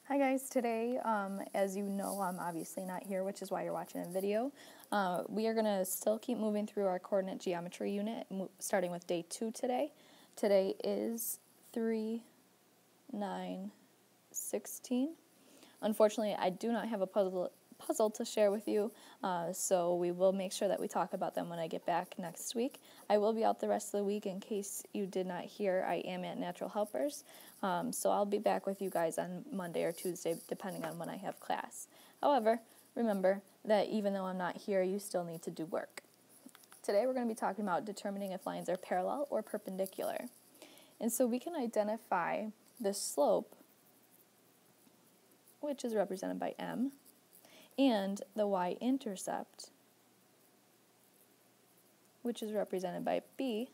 Hi guys, today, as you know, I'm obviously not here, which is why you're watching a video. We are going to still keep moving through our coordinate geometry unit, starting with day 2 today. Today is 3-9-16. Unfortunately, I do not have a puzzle to share with you, so we will make sure that we talk about them when I get back next week. I will be out the rest of the week. In case you did not hear, I am at Natural Helpers, so I'll be back with you guys on Monday or Tuesday, depending on when I have class. However, remember that even though I'm not here, you still need to do work. Today we're going to be talking about determining if lines are parallel or perpendicular. And so we can identify the slope, which is represented by M, and the y-intercept, which is represented by B,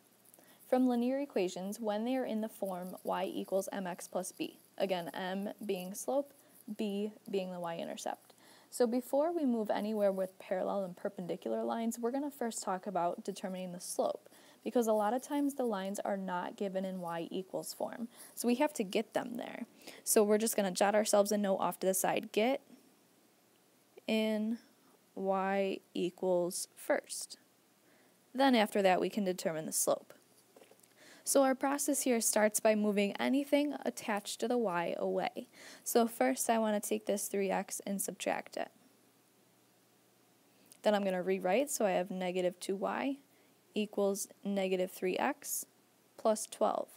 from linear equations when they are in the form y equals mx plus b. Again, m being slope, b being the y-intercept. So before we move anywhere with parallel and perpendicular lines, we're going to first talk about determining the slope, because a lot of times the lines are not given in y equals form. So we have to get them there. So we're just going to jot ourselves a note off to the side. Get in y equals first. Then after that we can determine the slope. So our process here starts by moving anything attached to the y away. So first I want to take this 3x and subtract it. Then I'm going to rewrite, so I have negative 2y equals negative 3x plus 12.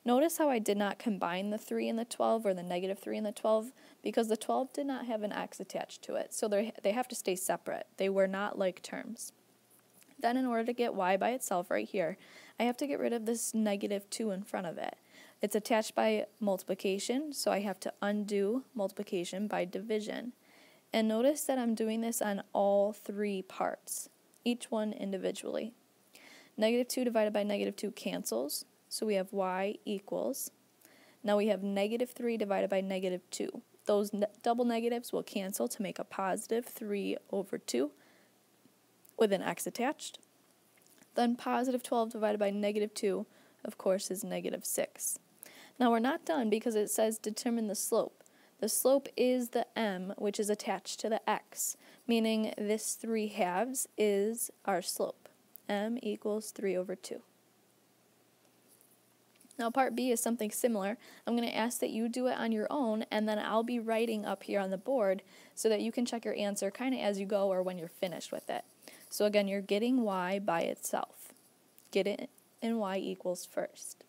Notice how I did not combine the 3 and the 12, or the negative 3 and the 12, because the 12 did not have an x attached to it, so they have to stay separate. They were not like terms. Then in order to get y by itself right here, I have to get rid of this negative 2 in front of it. It's attached by multiplication, so I have to undo multiplication by division. And notice that I'm doing this on all 3 parts, each one individually. Negative 2 divided by negative 2 cancels, so we have y equals. Now we have negative 3 divided by negative 2. Those double negatives will cancel to make a positive 3 over 2 with an x attached. Then positive 12 divided by negative 2, of course, is negative 6. Now we're not done because it says determine the slope. The slope is the m, which is attached to the x, meaning this 3/2 is our slope. M equals 3 over 2. Now part B is something similar. I'm going to ask that you do it on your own, and then I'll be writing up here on the board so that you can check your answer kind of as you go or when you're finished with it. So again, you're getting y by itself. Get it in y equals first.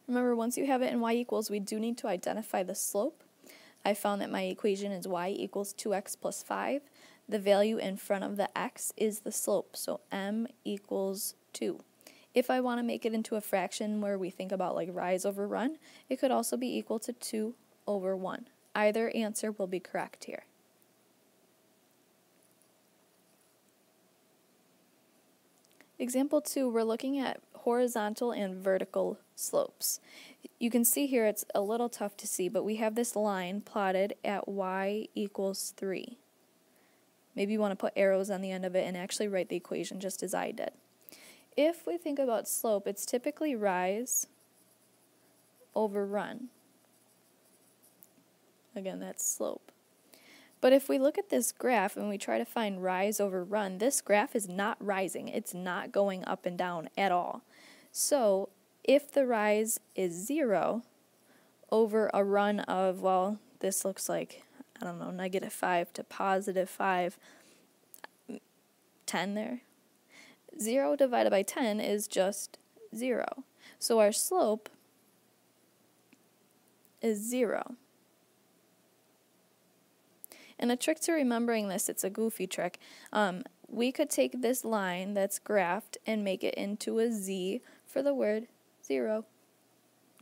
Remember, once you have it in y equals, we do need to identify the slope. I found that my equation is y equals 2x plus 5. The value in front of the x is the slope, so m equals 2. If I want to make it into a fraction where we think about like rise over run, it could also be equal to 2 over 1. Either answer will be correct here. Example 2, we're looking at horizontal and vertical slopes. You can see here it's a little tough to see, but we have this line plotted at y equals 3. Maybe you want to put arrows on the end of it and actually write the equation just as I did. If we think about slope, it's typically rise over run. Again, that's slope. But if we look at this graph and we try to find rise over run, this graph is not rising. It's not going up and down at all. So if the rise is 0 over a run of, well, this looks like, I don't know, negative 5 to positive 5, 10 there. 0 divided by 10 is just 0. So our slope is 0. And a trick to remembering this, it's a goofy trick, we could take this line that's graphed and make it into a Z for the word 0.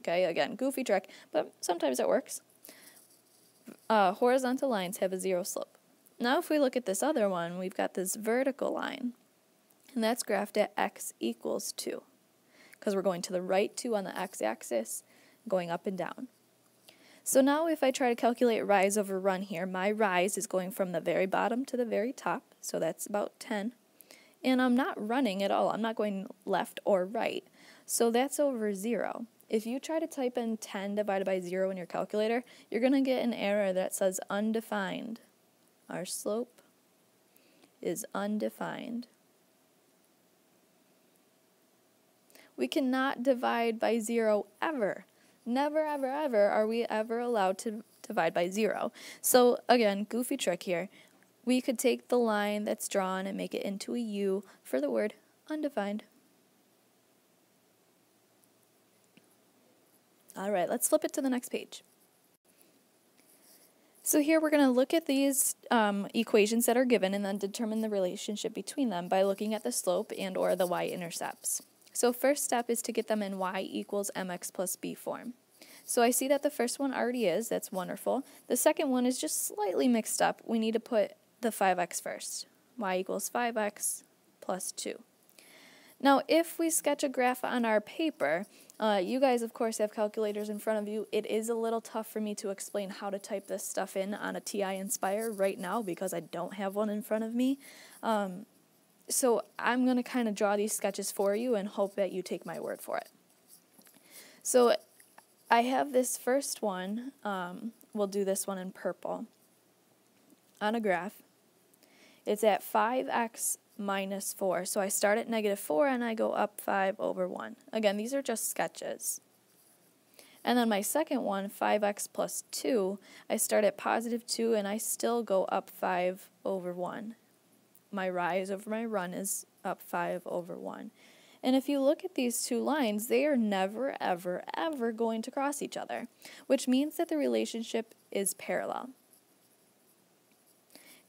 Okay, again, goofy trick, but sometimes it works. horizontal lines have a 0 slope. Now if we look at this other one, we've got this vertical line, and that's graphed at x equals 2, because we're going to the right 2 on the x-axis, going up and down. So now if I try to calculate rise over run here, my rise is going from the very bottom to the very top, so that's about 10. And I'm not running at all. I'm not going left or right. So that's over 0. If you try to type in 10 divided by 0 in your calculator, you're going to get an error that says undefined. Our slope is undefined. We cannot divide by 0 ever. Never, ever, ever are we ever allowed to divide by 0. So again, goofy trick here. We could take the line that's drawn and make it into a U for the word undefined. Alright, let's flip it to the next page. So here we're going to look at these equations that are given and then determine the relationship between them by looking at the slope and or the y-intercepts. So first step is to get them in y equals mx plus b form. So I see that the first one already is, that's wonderful. The second one is just slightly mixed up. We need to put the 5x first. Y equals 5x plus 2. Now if we sketch a graph on our paper, you guys of course have calculators in front of you. It is a little tough for me to explain how to type this stuff in on a TI Nspire right now because I don't have one in front of me. So I'm going to kind of draw these sketches for you and hope that you take my word for it. So I have this first one, we'll do this one in purple, on a graph. It's at 5x minus 4. So I start at negative 4 and I go up 5 over 1. Again, these are just sketches. And then my second one, 5x plus 2, I start at positive 2 and I still go up 5 over 1. My rise over my run is up 5 over 1. And if you look at these two lines, they are never, ever, ever going to cross each other, which means that the relationship is parallel.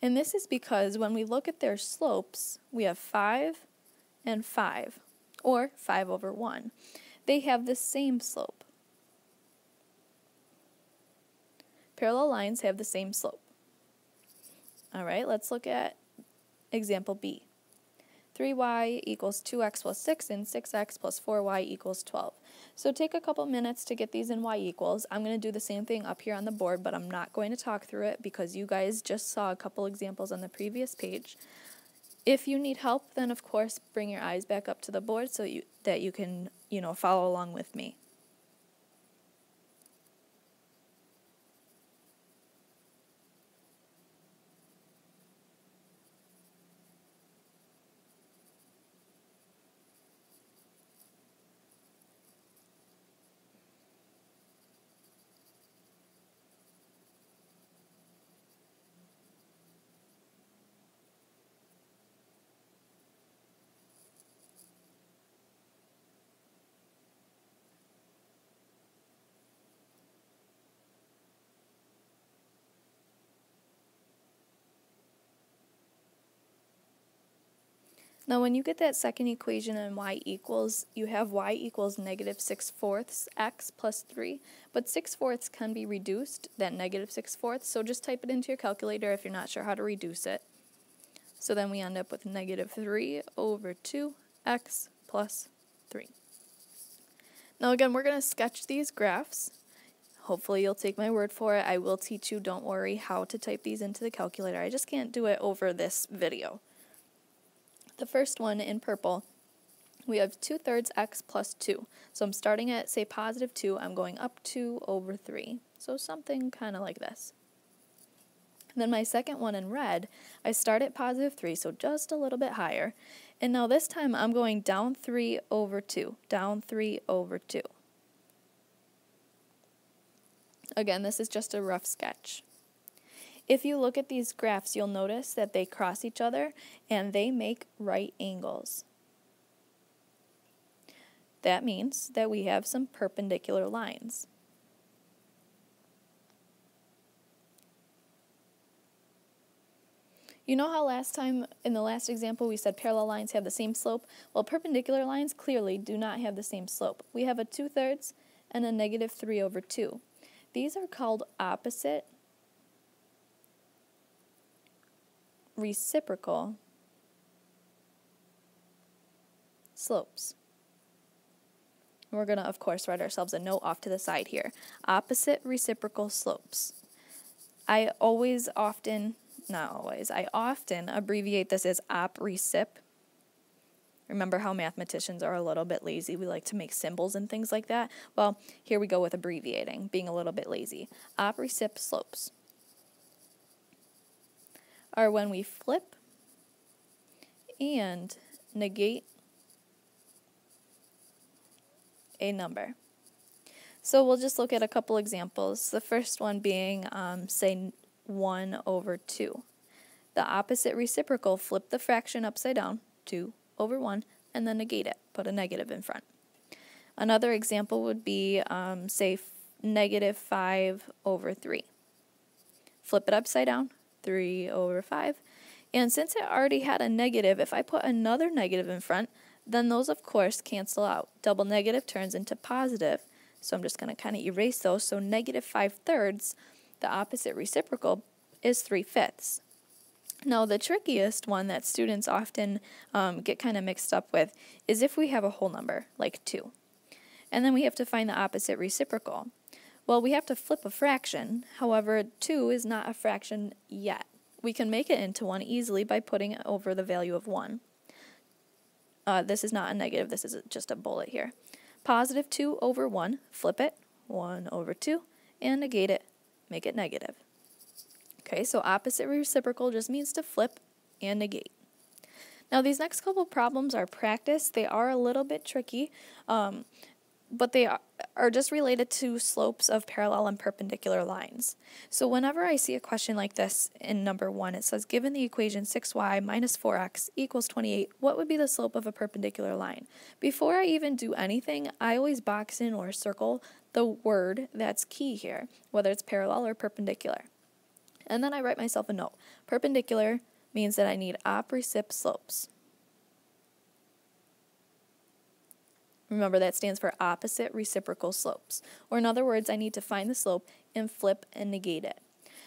And this is because when we look at their slopes, we have 5 and 5, or 5 over 1. They have the same slope. Parallel lines have the same slope. All right, let's look at example B. 3y equals 2x plus 6 and 6x plus 4y equals 12. So take a couple minutes to get these in y equals. I'm going to do the same thing up here on the board, but I'm not going to talk through it because you guys just saw a couple examples on the previous page. If you need help, then of course bring your eyes back up to the board so that you can, follow along with me. Now when you get that second equation in y equals, you have y equals negative 6/4 x plus 3, but 6/4 can be reduced, that negative 6/4, so just type it into your calculator if you're not sure how to reduce it. So then we end up with negative 3 over 2x plus 3. Now again, we're going to sketch these graphs. Hopefully you'll take my word for it. I will teach you, don't worry, how to type these into the calculator. I just can't do it over this video. The first one in purple, we have 2/3 x plus 2. So I'm starting at, say, positive 2. I'm going up 2 over 3. So something kind of like this. And then my second one in red, I start at positive 3, so just a little bit higher. And now this time I'm going down 3 over 2. Down 3 over 2. Again, this is just a rough sketch. If you look at these graphs, you'll notice that they cross each other and they make right angles. That means that we have some perpendicular lines. You know how last time, in the last example, we said parallel lines have the same slope? Well, perpendicular lines clearly do not have the same slope. We have a 2/3 and a negative 3 over 2. These are called opposite reciprocal slopes. We're going to, of course, write ourselves a note off to the side here. Opposite reciprocal slopes. I often abbreviate this as op-recip. Remember how mathematicians are a little bit lazy? We like to make symbols and things like that. Well, here we go with abbreviating, being a little bit lazy. Op-recip slopes are when we flip and negate a number. So we'll just look at a couple examples. The first one being, say, 1 over 2. The opposite reciprocal, flip the fraction upside down, 2 over 1, and then negate it. Put a negative in front. Another example would be, say, negative 5 over 3. Flip it upside down, 3 over 5. And since it already had a negative, if I put another negative in front, then those, of course, cancel out. Double negative turns into positive. So I'm just going to kind of erase those. So negative 5/3, the opposite reciprocal, is 3/5. Now, the trickiest one that students often get kind of mixed up with is if we have a whole number, like 2. And then we have to find the opposite reciprocal. Well, we have to flip a fraction. However, 2 is not a fraction yet. We can make it into 1 easily by putting it over the value of 1. This is not a negative, this is just a bullet here. Positive 2 over 1, flip it, 1 over 2, and negate it, make it negative. Okay, so opposite reciprocal just means to flip and negate. Now these next couple problems are practice. They are a little bit tricky, but they are just related to slopes of parallel and perpendicular lines. So whenever I see a question like this in number 1, it says, given the equation 6y minus 4x equals 28, what would be the slope of a perpendicular line? Before I even do anything, I always box in or circle the word that's key here, whether it's parallel or perpendicular. And then I write myself a note. Perpendicular means that I need op-recip slopes. Remember, that stands for opposite reciprocal slopes. Or in other words, I need to find the slope and flip and negate it.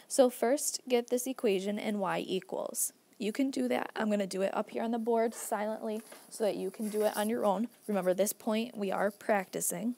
So first, get this equation and y equals. You can do that. I'm going to do it up here on the board silently so that you can do it on your own. Remember, this point we are practicing.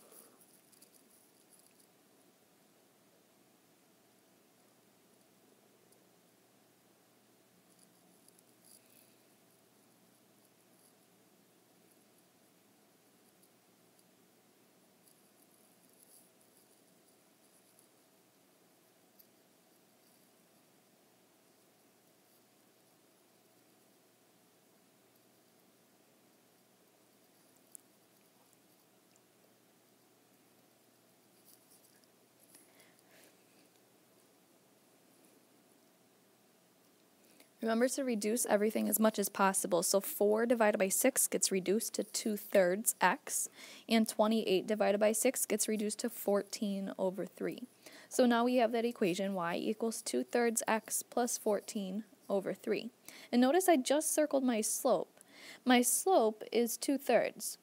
Remember to reduce everything as much as possible. So 4 divided by 6 gets reduced to 2/3 x, and 28 divided by 6 gets reduced to 14 over 3. So now we have that equation, y equals 2/3 x plus 14 over 3. And notice I just circled my slope. My slope is 2/3.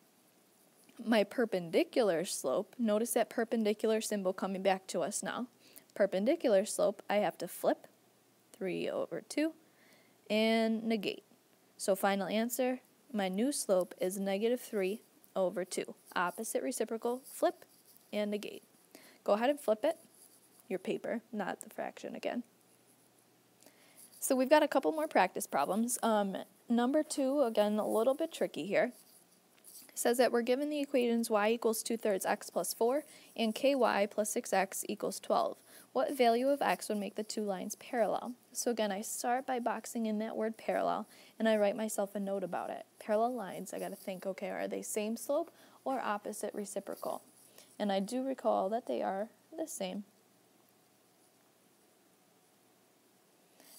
My perpendicular slope, notice that perpendicular symbol coming back to us now. Perpendicular slope, I have to flip 3 over 2. And negate. So final answer, my new slope is negative 3 over 2. Opposite reciprocal, flip and negate. Go ahead and flip it, your paper, not the fraction again. So we've got a couple more practice problems. Number 2, again, a little bit tricky here. It says that we're given the equations y equals 2/3 x plus 4 and ky plus 6x equals 12. What value of x would make the two lines parallel? So again, I start by boxing in that word parallel, and I write myself a note about it. Parallel lines, I got to think, okay, are they same slope or opposite reciprocal? And I do recall that they are the same.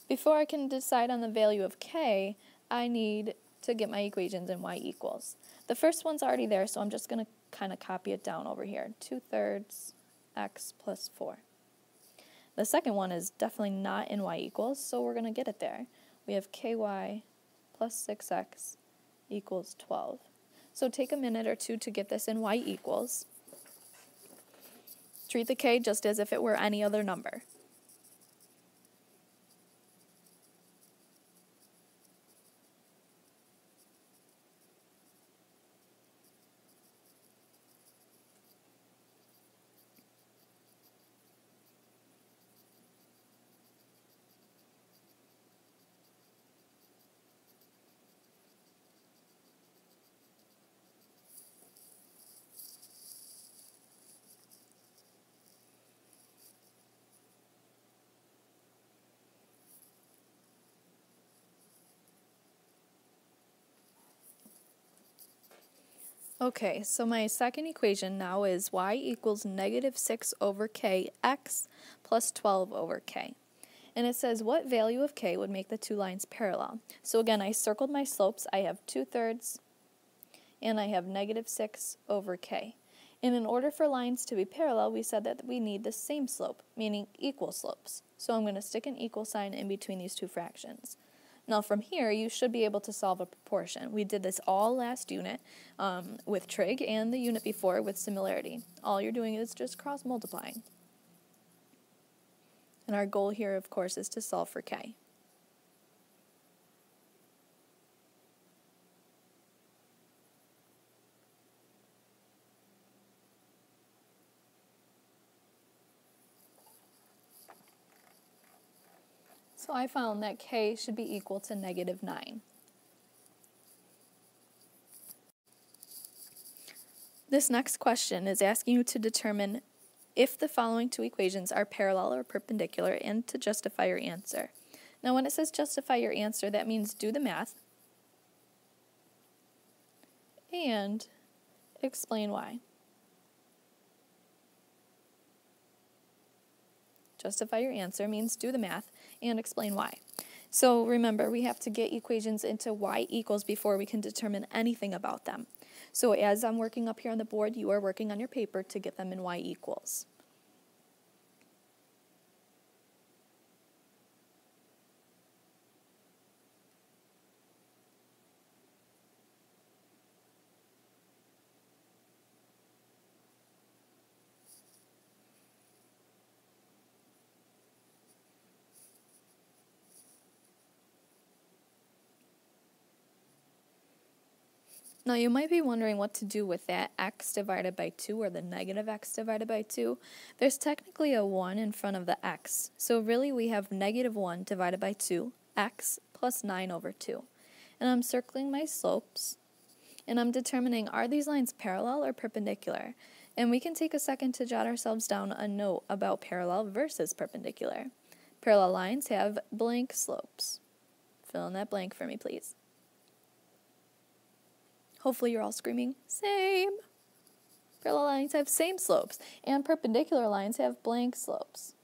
Before I can decide on the value of k, I need to get my equations and y equals. The first one's already there, so I'm just going to kind of copy it down over here. 2/3 x plus 4. The second one is definitely not in y equals, so we're going to get it there. We have ky plus 6x equals 12. So take a minute or two to get this in y equals. Treat the k just as if it were any other number. Okay, so my second equation now is y equals negative 6 over k x plus 12 over k. And it says what value of k would make the two lines parallel. So again, I circled my slopes. I have 2/3 and I have negative 6 over k. And in order for lines to be parallel, we said that we need the same slope, meaning equal slopes. So I'm going to stick an equal sign in between these two fractions. Now from here, you should be able to solve a proportion. We did this all last unit with trig and the unit before with similarity. All you're doing is just cross multiplying. And our goal here, of course, is to solve for k. So I found that k should be equal to negative 9. This next question is asking you to determine if the following two equations are parallel or perpendicular and to justify your answer. Now when it says justify your answer, that means do the math and explain why. Justify your answer means do the math and explain why. So remember, we have to get equations into y equals before we can determine anything about them. So as I'm working up here on the board, you are working on your paper to get them in y equals. Now you might be wondering what to do with that x divided by 2 or the negative x divided by 2. There's technically a 1 in front of the x, so really we have negative 1 divided by 2, x plus 9 over 2. And I'm circling my slopes, and I'm determining are these lines parallel or perpendicular. And we can take a second to jot ourselves down a note about parallel versus perpendicular. Parallel lines have blank slopes. Fill in that blank for me, please. Hopefully you're all screaming, same. Parallel lines have same slopes, and perpendicular lines have blank slopes.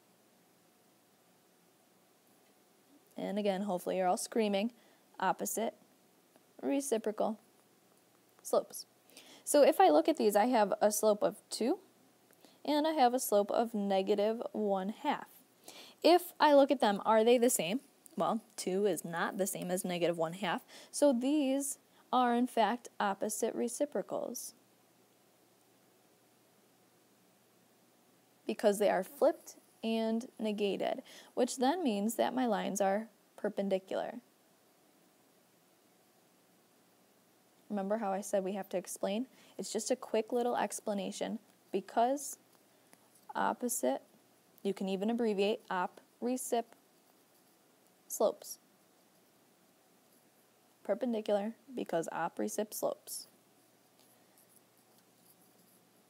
And again, hopefully you're all screaming, opposite, reciprocal slopes. So if I look at these, I have a slope of 2, and I have a slope of negative 1/2. If I look at them, are they the same? Well, 2 is not the same as negative 1/2, so these are in fact opposite reciprocals because they are flipped and negated, which then means that my lines are perpendicular. Remember how I said we have to explain? It's just a quick little explanation. Because opposite, you can even abbreviate op-recip slopes. Perpendicular because op-recip slopes.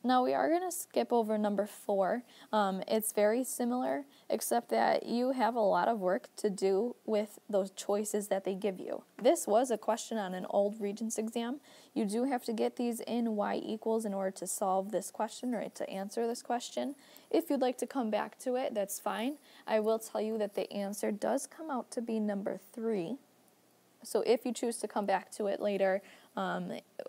Now we are going to skip over number 4. It's very similar, except that you have a lot of work to do with those choices that they give you. This was a question on an old Regents exam. You do have to get these in y equals in order to solve this question or to answer this question. If you'd like to come back to it, that's fine. I will tell you that the answer does come out to be number 3. So if you choose to come back to it later,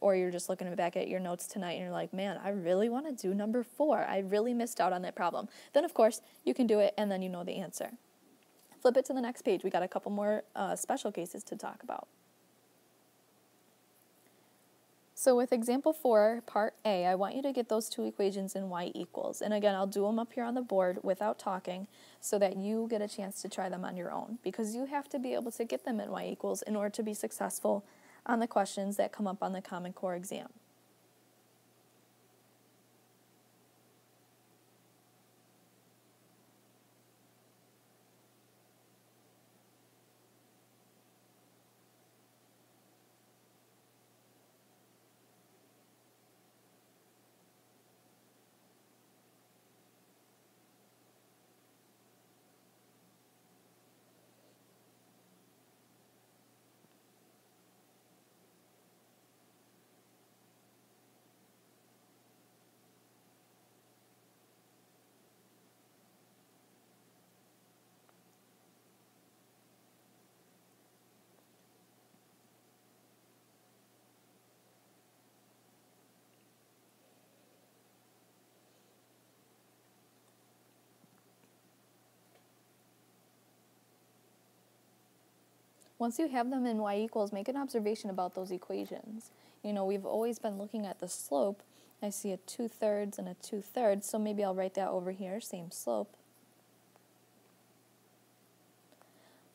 or you're just looking back at your notes tonight and you're like, man, I really want to do number 4. I really missed out on that problem. Then, of course, you can do it and then you know the answer. Flip it to the next page. We got a couple more special cases to talk about. So with example 4, part A, I want you to get those two equations in y equals. And again, I'll do them up here on the board without talking so that you get a chance to try them on your own, because you have to be able to get them in y equals in order to be successful on the questions that come up on the Common Core exam. Once you have them in y equals, make an observation about those equations. You know, we've always been looking at the slope. I see a 2/3 and a 2/3, so maybe I'll write that over here, same slope.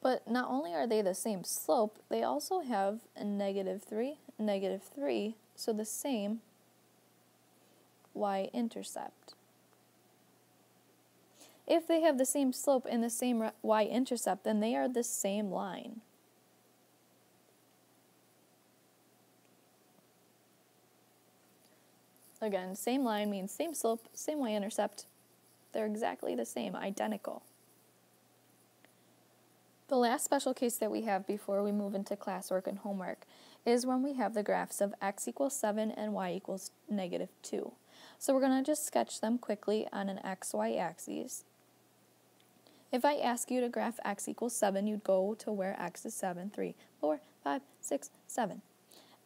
But not only are they the same slope, they also have a -3, so the same y-intercept. If they have the same slope and the same y-intercept, then they are the same line. Again, same line means same slope, same y-intercept. They're exactly the same, identical. The last special case that we have before we move into classwork and homework is when we have the graphs of x equals 7 and y equals -2. So we're going to just sketch them quickly on an xy axis. If I ask you to graph x equals 7, you'd go to where x is 7, 3, 4, 5, 6, 7.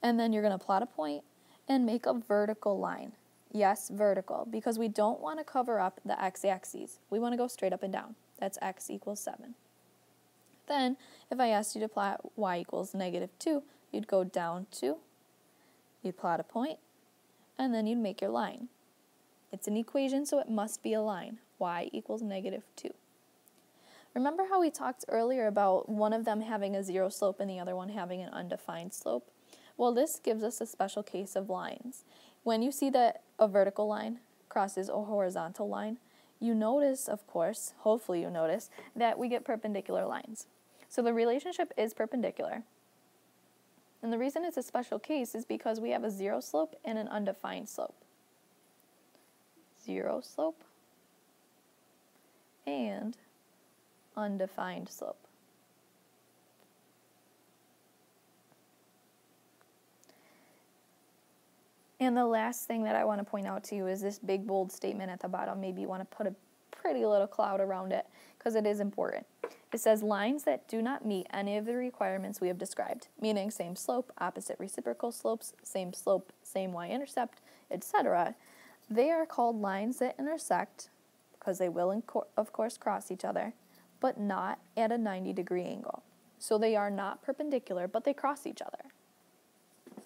And then you're going to plot a point and make a vertical line. Yes, vertical, because we don't want to cover up the x-axis. We want to go straight up and down. That's x equals 7. Then, if I asked you to plot y equals -2, you'd go down 2, you'd plot a point, and then you'd make your line. It's an equation, so it must be a line. Y equals -2. Remember how we talked earlier about one of them having a 0 slope and the other one having an undefined slope? Well, this gives us a special case of lines. When you see that a vertical line crosses a horizontal line, you notice, of course, hopefully you notice, that we get perpendicular lines. So the relationship is perpendicular. And the reason it's a special case is because we have a 0 slope and an undefined slope. 0 slope and undefined slope. And the last thing that I want to point out to you is this big bold statement at the bottom. Maybe you want to put a pretty little cloud around it because it is important. It says lines that do not meet any of the requirements we have described, meaning same slope, opposite reciprocal slopes, same y-intercept, etc. They are called lines that intersect because they will, of course, cross each other, but not at a 90-degree angle. So they are not perpendicular, but they cross each other.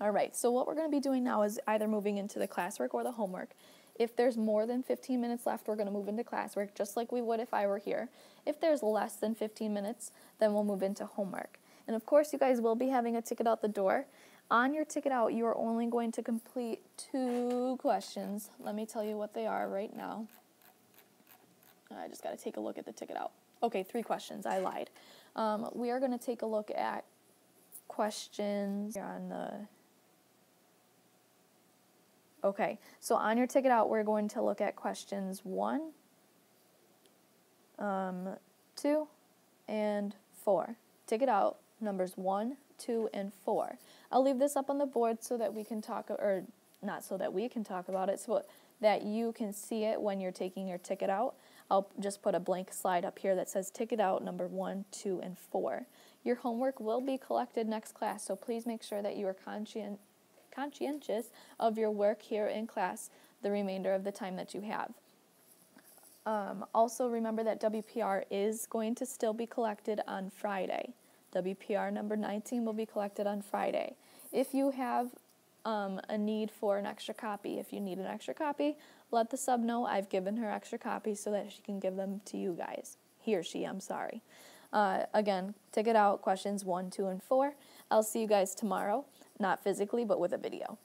All right, so what we're going to be doing now is either moving into the classwork or the homework. If there's more than 15 minutes left, we're going to move into classwork, just like we would if I were here. If there's less than 15 minutes, then we'll move into homework. And of course, you guys will be having a ticket out the door. On your ticket out, you are only going to complete 2 questions. Let me tell you what they are right now. I just got to take a look at the ticket out. Okay, 3 questions. I lied. We are going to take a look at questions on the... Okay, so on your ticket out, we're going to look at questions 1, 2, and 4. Ticket out, numbers 1, 2, and 4. I'll leave this up on the board so that we can talk, or not so that we can talk about it, so that you can see it when you're taking your ticket out. I'll just put a blank slide up here that says ticket out number 1, 2, and 4. Your homework will be collected next class, so please make sure that you are conscientious of your work here in class the remainder of the time that you have. Also remember that WPR is going to still be collected on Friday. WPR number 19 will be collected on Friday. If you have a need for an extra copy, if you need an extra copy, let the sub know. I've given her extra copies so that she can give them to you guys. He or she, I'm sorry. Again, ticket out questions 1, 2, and 4. I'll see you guys tomorrow. Not physically, but with a video.